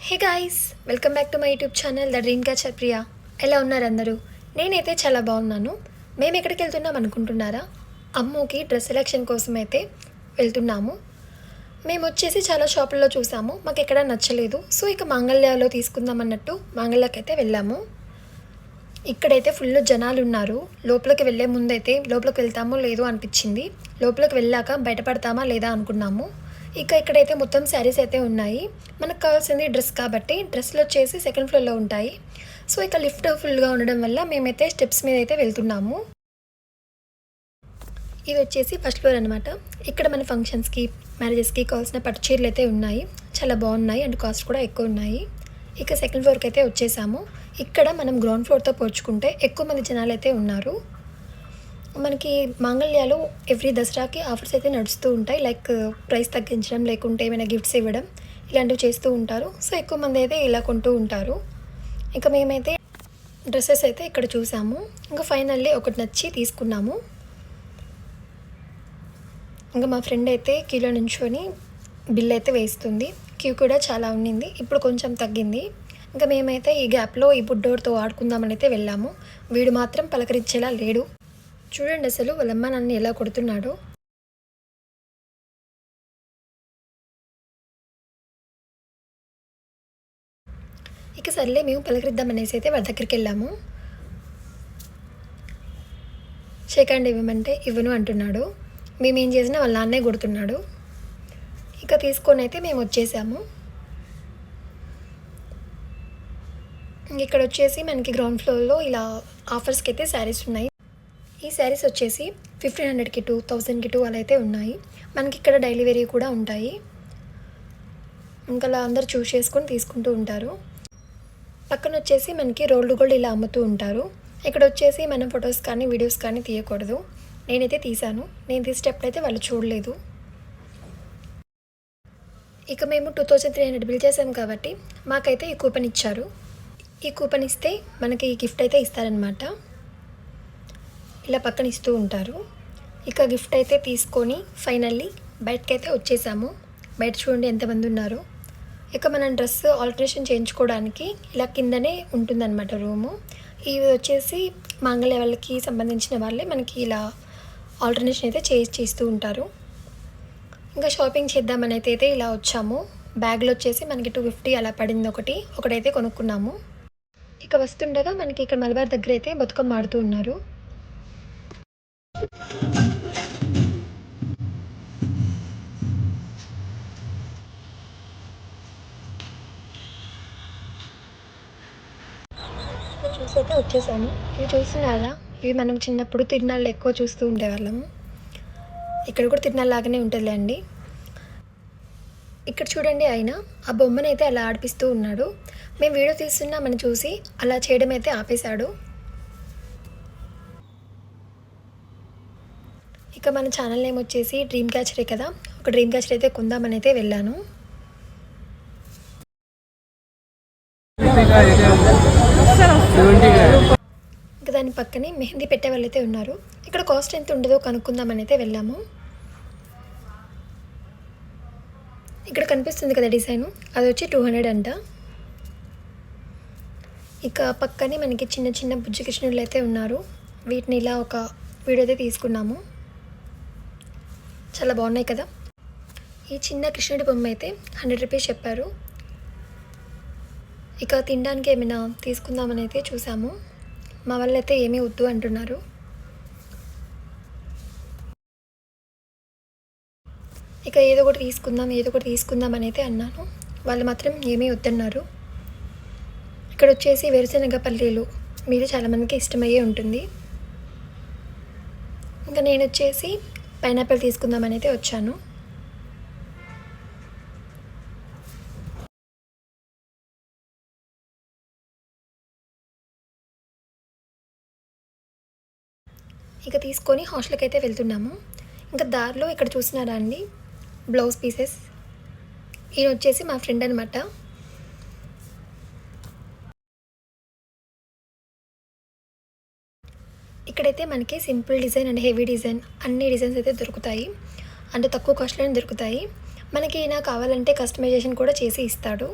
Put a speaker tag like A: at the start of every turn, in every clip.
A: Hey guys, welcome back to my YouTube channel the dream catcher Priya. ఎలా ఉన్నారు అందరూ? నేనైతే చాలా బాగున్నాను. మేము ఎక్కడికి వెళ్తున్నాం అనుకుంటున్నారా? అమ్ముకి డ్రెస్ సెలెక్షన్ కోసం అయితే వెళ్తున్నాము. మేము వచ్చేసి చాలా షాపుల్లో చూసాము, మాకు ఎక్కడ నచ్చలేదు. సో ఇక మాంగళ్యాలో తీసుకుందాం అన్నట్టు మాంగళ్యకి అయితే వెళ్ళాము. ఇక్కడైతే ఫుల్ జనాలు ఉన్నారు. లోపలికి వెళ్ళే ముందైతే లోపలికి వెళ్తామో లేదో అనిపించింది. లోపలికి వెళ్ళాక బయటపడతామా లేదా అనుకున్నాము. ఇక్కడైతే మొత్తం శారీస్ అయితే ఉన్నాయి. మనకు కావాల్సింది డ్రెస్ కాబట్టి డ్రెస్లు వచ్చేసి సెకండ్ ఫ్లోర్లో ఉంటాయి. సో ఇక లిఫ్ట్ ఫుల్గా ఉండడం వల్ల మేమైతే స్టెప్స్ మీద అయితే వెళ్తున్నాము. ఇది వచ్చేసి ఫస్ట్ ఫ్లోర్ అనమాట. ఇక్కడ మన ఫంక్షన్స్కి, మ్యారేజెస్కి కావాల్సిన పట్టు చీరలు అయితే ఉన్నాయి. చాలా బాగున్నాయి అండ్ కాస్ట్ కూడా ఎక్కువ ఉన్నాయి. ఇక సెకండ్ ఫ్లోర్కి అయితే వచ్చేసాము. ఇక్కడ మనం గ్రౌండ్ ఫ్లోర్తో పోల్చుకుంటే ఎక్కువ మంది జనాలు అయితే ఉన్నారు. మనకి మాంగళ్యాలో ఎవ్రీ దసరాకి ఆఫర్స్ అయితే నడుస్తూ ఉంటాయి. లైక్ ప్రైస్ తగ్గించడం, లేకుంటే ఏమైనా గిఫ్ట్స్ ఇవ్వడం, ఇలాంటివి చేస్తూ ఉంటారు. సో ఎక్కువ మంది అయితే ఇలా కొంటూ ఉంటారు. ఇంకా మేమైతే డ్రెస్సెస్ అయితే ఇక్కడ చూసాము. ఇంకా ఫైనల్లీ ఒకటి నచ్చి తీసుకున్నాము. ఇంకా మా ఫ్రెండ్ అయితే క్యూలో నుంచొని బిల్ అయితే వేస్తుంది. క్యూ కూడా చాలా ఉండింది, ఇప్పుడు కొంచెం తగ్గింది. ఇంకా మేమైతే ఈ గ్యాప్లో ఈ బుడ్డోడితో ఆడుకుందామని అయితే వెళ్ళాము. వీడు మాత్రం పలకరించేలా లేడు. చూడండి అసలు వాళ్ళమ్మ నన్ను ఎలా కొడుతున్నాడో. ఇక సర్లే మేము పలకరిద్దామనేసి అయితే వాళ్ళ దగ్గరికి వెళ్ళాము. షేక్ ఇవ్వమంటే ఇవ్వను అంటున్నాడు. మేమేం చేసినా వాళ్ళ నాన్నే కొడుతున్నాడు. ఇక తీసుకొని అయితే మేము వచ్చేసాము. ఇక్కడ వచ్చేసి మనకి గ్రౌండ్ ఫ్లోర్లో ఇలా ఆఫర్స్కి అయితే శారీస్ ఉన్నాయి. ఈ శారీస్ వచ్చేసి 1500కి 2, 1000కి 2 అలా అయితే ఉన్నాయి. మనకి ఇక్కడ డైలీ వేరీ కూడా ఉంటాయి. ఇంకా అలా అందరు చూస్ చేసుకొని తీసుకుంటూ ఉంటారు. పక్కన వచ్చేసి మనకి రోల్డ్ గోల్డ్ ఇలా అమ్ముతూ ఉంటారు. ఇక్కడ వచ్చేసి మనం ఫొటోస్ కానీ వీడియోస్ కానీ తీయకూడదు. నేనైతే తీసాను. నేను తీసేటప్పుడైతే వాళ్ళు చూడలేదు. ఇక మేము 2300 బిల్ చేసాం కాబట్టి మాకైతే ఈ కూపన్ ఇచ్చారు. ఈ కూపన్ ఇస్తే మనకి ఈ గిఫ్ట్ అయితే ఇస్తారనమాట. ఇలా పక్కన ఇస్తూ ఉంటారు. ఇక గిఫ్ట్ అయితే తీసుకొని ఫైనల్లీ బయటకైతే వచ్చేసాము. బయట చూడండి ఎంతమంది ఉన్నారు. ఇక మనం డ్రెస్ ఆల్టరేషన్ చేయించుకోవడానికి ఇలా కిందనే ఉంటుందన్నమాట రూము. ఇవి వచ్చేసి మాంగళ్య వాళ్ళకి సంబంధించిన వాళ్ళే మనకి ఇలా ఆల్టర్నేషన్ అయితే చేస్తూ ఉంటారు. ఇంకా షాపింగ్ చేద్దామని అయితే ఇలా వచ్చాము. బ్యాగ్లో వచ్చేసి మనకి 250 అలా పడింది. ఒకటైతే కొనుక్కున్నాము. ఇక వస్తుండగా మనకి ఇక్కడ మలబార్ దగ్గర అయితే బతుకమ్మ ఆడుతూ ఉన్నారు. చూసైతే వచ్చేసాము. ఇవి చూస్తున్నారా, ఇవి మనం చిన్నప్పుడు తిరునాళ్ళు ఎక్కువ చూస్తూ ఉండేవాళ్ళము. ఇక్కడ కూడా తిరునాళ్ళలాగానే ఉంటుందిలే అండి. ఇక్కడ చూడండి, ఆయన ఆ బొమ్మను అయితే అలా ఆడిపిస్తూ ఉన్నాడు. మేము వీడియో తీస్తున్నామని చూసి అలా చేయడం అయితే ఆపేశాడు. ఇక మన ఛానల్ నేమ్ వచ్చేసి డ్రీమ్ క్యాచరే కదా, ఒక డ్రీమ్ క్యాచర్ అయితే కొందామని అయితే వెళ్ళాను. ఇంకా దాని పక్కనే మెహందీ పెట్టే వాళ్ళు అయితే ఉన్నారు. ఇక్కడ కాస్ట్ ఎంత ఉండదో కనుక్కుందామని అయితే వెళ్ళాము. ఇక్కడ కనిపిస్తుంది కదా డిజైను, అది వచ్చి 200 అంట. ఇక పక్కనే మనకి చిన్న చిన్న బుజ్జి కృష్ణుళ్ళు అయితే ఉన్నారు. వీటిని ఇలా ఒక వీడియో అయితే తీసుకున్నాము. చాలా బాగున్నాయి కదా. ఈ చిన్న కృష్ణుడి బొమ్మ అయితే 100 రూపీస్ చెప్పారు. ఇక తినడానికి ఏమైనా తీసుకుందామని అయితే చూసాము. మా వాళ్ళు అయితే ఏమీ వద్దు అంటున్నారు. ఇక ఏదో ఒకటి తీసుకుందాం అని అయితే అన్నాను. వాళ్ళు మాత్రం ఏమీ వద్దన్నారు. ఇక్కడ వచ్చేసి వేరుశనగ పల్లీలు మీద చాలామందికి ఇష్టమయ్యే ఉంటుంది. ఇంకా నేను వచ్చేసి పైనాపిల్ తీసుకుందామని అయితే వచ్చాను. ఇక తీసుకొని హాస్టల్కి అయితే వెళ్తున్నాము. ఇంకా దారిలో ఇక్కడ చూసినారా అండి, బ్లౌజ్ పీసెస్. ఈయన వచ్చేసి మా ఫ్రెండ్ అనమాట. ఇక్కడైతే మనకి simple design and heavy design అన్ని డిజైన్స్ అయితే దొరుకుతాయి. అంటే తక్కువ కాస్ట్లోనే దొరుకుతాయి. మనకి ఈయన కావాలంటే కస్టమైజేషన్ కూడా చేసి ఇస్తాడు.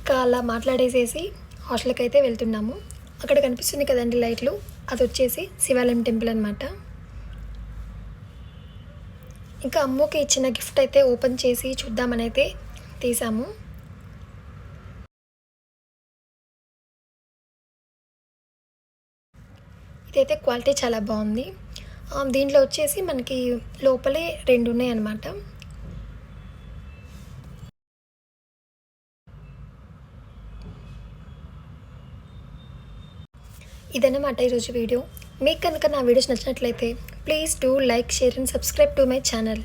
A: ఇంకా అలా మాట్లాడేసేసి హాస్టల్కి అయితే వెళ్తున్నాము. అక్కడ కనిపిస్తుంది కదండి లైట్లు, అది వచ్చేసి శివాలయం టెంపుల్ అనమాట. ఇంకా అమ్మకి ఇచ్చిన గిఫ్ట్ అయితే ఓపెన్ చేసి చూద్దామని అయితే తీసాము. ఇదైతే క్వాలిటీ చాలా బాగుంది. దీంట్లో వచ్చేసి మనకి లోపలే 2 ఉన్నాయన్నమాట. ఇదన్నమాట ఈరోజు వీడియో. మీకు కనుక నా వీడియోస్ నచ్చినట్లయితే please do like, share and subscribe to my channel.